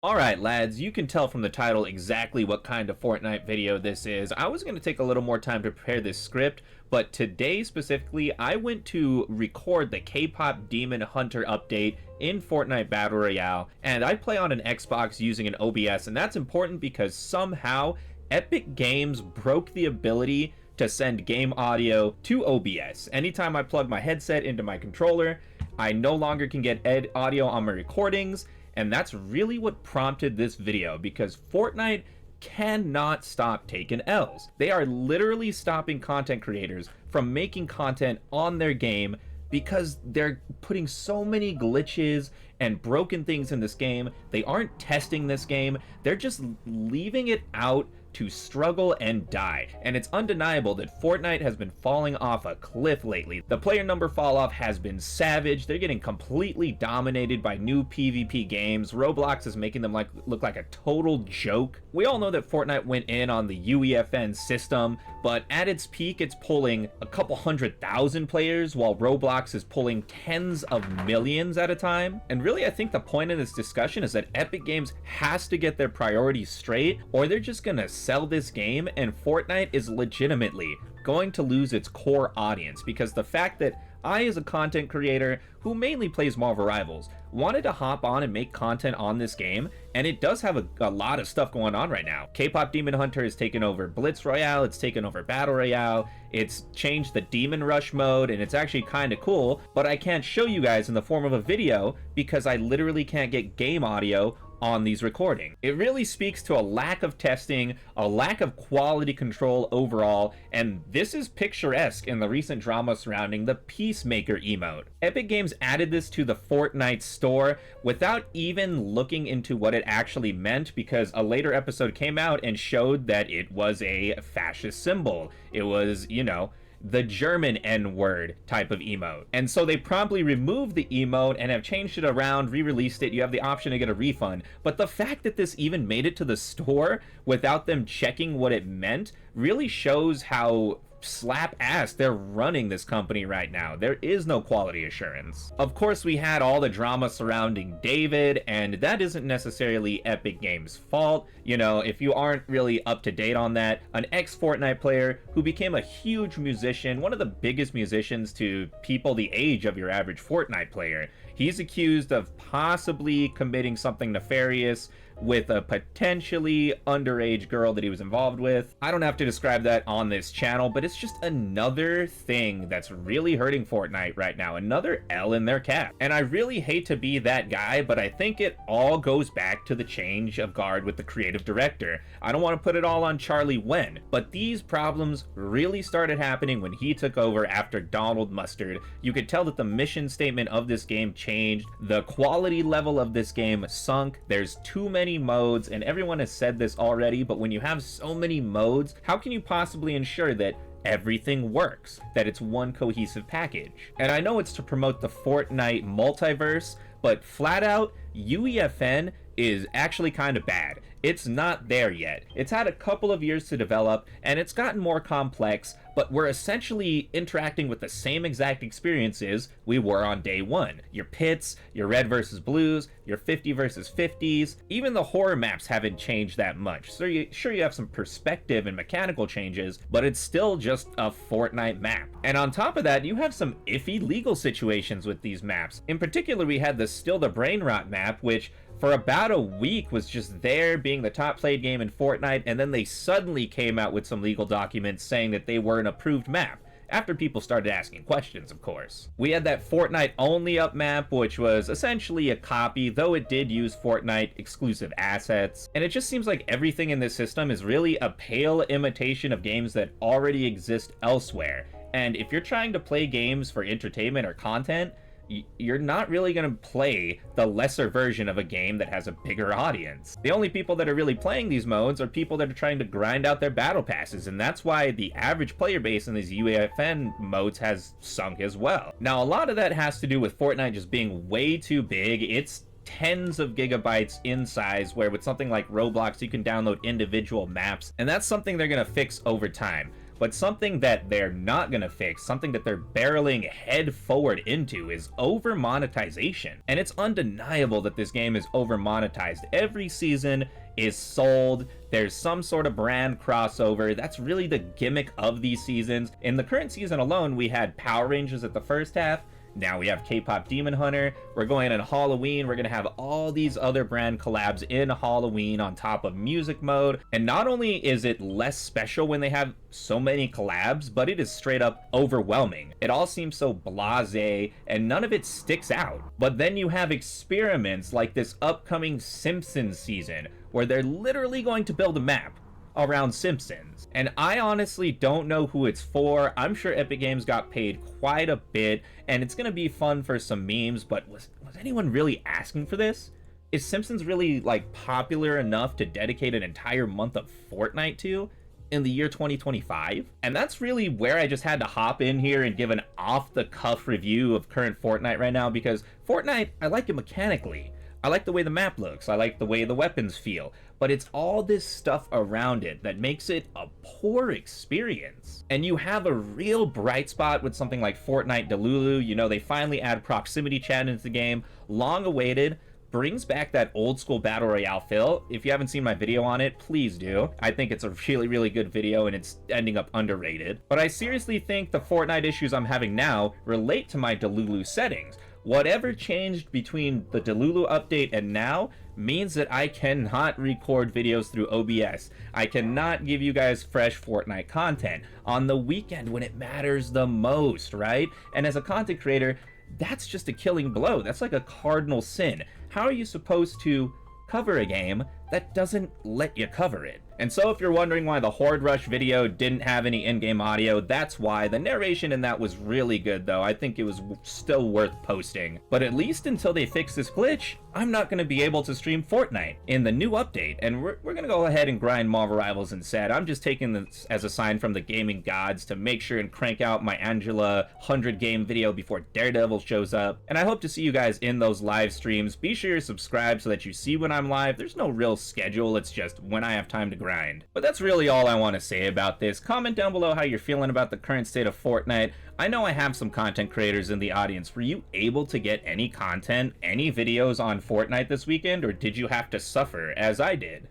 Alright lads, you can tell from the title exactly what kind of Fortnite video this is. I was going to take a little more time to prepare this script, but today specifically I went to record the K-pop Demon Hunter update in Fortnite Battle Royale, and I play on an Xbox using an OBS, and that's important because somehow Epic Games broke the ability to send game audio to OBS. Anytime I plug my headset into my controller, I no longer can get audio on my recordings. And that's really what prompted this video, because Fortnite cannot stop taking L's. They are literally stopping content creators from making content on their game because they're putting so many glitches and broken things in this game. They aren't testing this game. They're just leaving it out to struggle and die. And it's undeniable that Fortnite has been falling off a cliff lately. The player number fall off has been savage. They're getting completely dominated by new PvP games. Roblox is making them look like a total joke. We all know that Fortnite went in on the UEFN system, but at its peak it's pulling a couple 100,000 players while Roblox is pulling tens of millions at a time. And really I think the point of this discussion is that Epic Games has to get their priorities straight, or they're just gonna sell this game and Fortnite is legitimately going to lose its core audience, because the fact that I, as a content creator who mainly plays Marvel Rivals, wanted to hop on and make content on this game, and it does have a lot of stuff going on right now. K-pop Demon Hunter has taken over Blitz Royale, it's taken over Battle Royale, it's changed the Demon Rush mode, and it's actually kind of cool, but I can't show you guys in the form of a video because I literally can't get game audio on these recordings. It really speaks to a lack of testing, a lack of quality control overall, and this is picturesque in the recent drama surrounding the Peacemaker emote. Epic Games added this to the Fortnite store without even looking into what it actually meant, because a later episode came out and showed that it was a fascist symbol. It was, you know, the German N-word type of emote. And so they promptly removed the emote and have changed it around, re-released it. You have the option to get a refund. But the fact that this even made it to the store without them checking what it meant really shows how slap ass they're running this company right now. There is no quality assurance. Of course, we had all the drama surrounding David, and that isn't necessarily Epic Games' fault. You know, if you aren't really up to date on that, an ex-Fortnite player who became a huge musician, one of the biggest musicians to people the age of your average Fortnite player, he's accused of possibly committing something nefarious with a potentially underage girl that he was involved with. I don't have to describe that on this channel, but it's just another thing that's really hurting Fortnite right now, another L in their cap. And I really hate to be that guy, but I think it all goes back to the change of guard with the creative director. I don't want to put it all on Charlie Wen, but these problems really started happening when he took over after Donald Mustard. You could tell that the mission statement of this game changed, the quality level of this game sunk, there's too many modes, and everyone has said this already, but when you have so many modes, how can you possibly ensure that everything works, that it's one cohesive package? And I know it's to promote the Fortnite multiverse, but flat out, UEFN is actually kind of bad. It's not there yet. It's had a couple of years to develop, and it's gotten more complex, but we're essentially interacting with the same exact experiences we were on day one. Your pits, your red versus blues, your 50 versus 50s, even the horror maps haven't changed that much. So sure, you have some perspective and mechanical changes, but it's still just a Fortnite map. And on top of that, you have some iffy legal situations with these maps. In particular, we had the Still the Brain Rot map, which for about a week was just there being the top played game in Fortnite, and then they suddenly came out with some legal documents saying that they were an approved map, after people started asking questions, of course. We had that Fortnite only up map, which was essentially a copy, though it did use Fortnite exclusive assets. And it just seems like everything in this system is really a pale imitation of games that already exist elsewhere. And if you're trying to play games for entertainment or content, you're not really going to play the lesser version of a game that has a bigger audience. The only people that are really playing these modes are people that are trying to grind out their battle passes, and that's why the average player base in these UEFN modes has sunk as well. Now, a lot of that has to do with Fortnite just being way too big. It's tens of gigabytes in size, where with something like Roblox you can download individual maps, and that's something they're going to fix over time. But something that they're not gonna fix, something that they're barreling head forward into, is over monetization. And it's undeniable that this game is over monetized. Every season is sold, there's some sort of brand crossover. That's really the gimmick of these seasons. In the current season alone, we had Power Rangers at the first half. Now we have K-pop Demon Hunter. We're going on Halloween. We're going to have all these other brand collabs in Halloween on top of music mode. And not only is it less special when they have so many collabs, but it is straight up overwhelming. It all seems so blasé and none of it sticks out. But then you have experiments like this upcoming Simpsons season, where they're literally going to build a map around Simpsons. And I honestly don't know who it's for. I'm sure Epic Games got paid quite a bit, and it's gonna be fun for some memes, but was anyone really asking for this? Is Simpsons really, like, popular enough to dedicate an entire month of Fortnite to in the year 2025? And that's really where I just had to hop in here and give an off-the-cuff review of current Fortnite right now, because Fortnite, I like it mechanically. I like the way the map looks, I like the way the weapons feel, but it's all this stuff around it that makes it a poor experience. And you have a real bright spot with something like Fortnite Delulu. You know, they finally add proximity chat into the game, long awaited, brings back that old school battle royale feel. If you haven't seen my video on it, please do. I think it's a really, really good video and it's ending up underrated. But I seriously think the Fortnite issues I'm having now relate to my Delulu settings. Whatever changed between the Delulu update and now means that I cannot record videos through OBS. I cannot give you guys fresh Fortnite content on the weekend when it matters the most, right? And as a content creator, that's just a killing blow. That's like a cardinal sin. How are you supposed to cover a game that doesn't let you cover it? And so if you're wondering why the Horde Rush video didn't have any in-game audio, that's why. The narration in that was really good though. I think it was still worth posting. But at least until they fix this glitch, I'm not going to be able to stream Fortnite in the new update. And we're going to go ahead and grind Marvel Rivals instead. I'm just taking this as a sign from the gaming gods to make sure and crank out my Angela 100 game video before Daredevil shows up. And I hope to see you guys in those live streams. Be sure to subscribe so that you see when I'm live. There's no real schedule, it's just when I have time to grind. But that's really all I want to say about this. Comment down below how you're feeling about the current state of Fortnite. I know I have some content creators in the audience. Were you able to get any content, any videos on Fortnite this weekend, or did you have to suffer as I did?